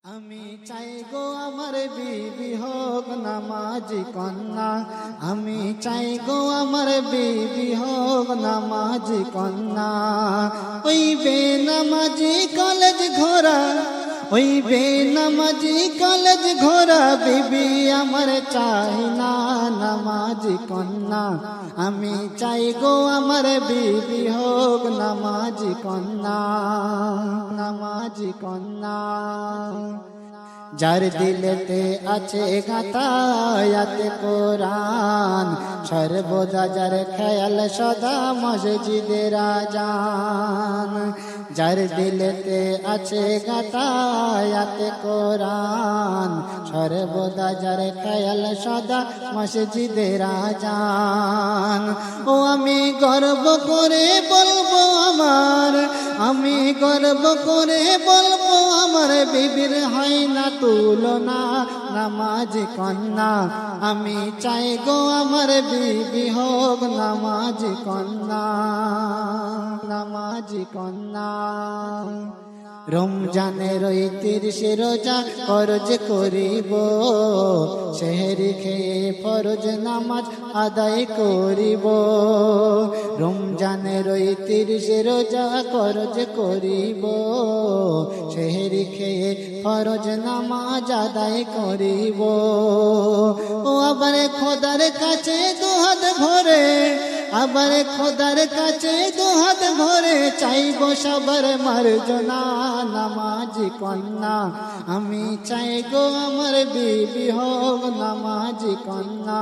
আমি চাই গো আমার বিবি হোক নামাজি কন্যা। আমি চাই গো আমার বিবি হোক নামাজি কন্যা। ওই বেনামাজি কলেজ ঘোরা, ওই বেনামাজি কলেজ ঘোরা বিবি আমার চাই না নামাজি কন্যা। আমি চাই গো আমার বিবি হোক নামাজি কন্যা, নামাজি কন্যা। যার দিলেতে আছে গাতায়াতে কোরআন, সর্বদা যার খেয়াল সদা মসজিদের আজান। যার দিলেতে আছে গাতায়াতে কোরআন, সর্বদা যার খেয়াল সদা মসজিদের আজান। ও আমি গর্ব করে বলবো আমার, আমি গর্ব করে বলবো আমার বিবির হয় না তুলনা নামাজি কন্যা। আমি চাই গো আমার বিবি হোক নামাজি কন্যা, নামাজি কন্যা। রমজানের ওই 30 রোজা ফরজ করিব, সেহরি খেয়ে ফরজ নামাজ আদায় করিব। রমজানের ওই 30 রোজা ফরজ করিব, সেহরি খেয়ে ফরজ নামাজ আদায় করিব। ও আবার খোদার কাছে দুহাত ভরে, আবার খোদার কাছে দুহাত ভরে চাইব সবার মার্জনা নামাজি কন্যা। আমি চাই গো আমার বিবি হোক নামাজি কন্যা।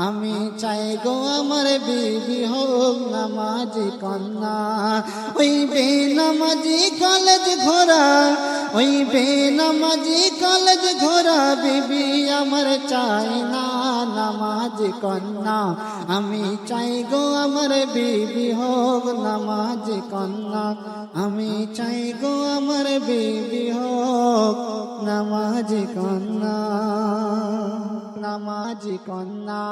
আমি চাই গো আমার বিবি হোক নামাজি কন্যা। ওই বেনামাজি কলেজ ঘোরা, ওই বেনামাজি কলেজ ঘোরা বিবি আমার চাই না নামাজি কন্যা। আমি চাই গো আমার বিবি হোক নামাজি কন্যা। আমি চাই গো আমার বিবি হোক নামাজি কন্যা, নামাজি কন্যা।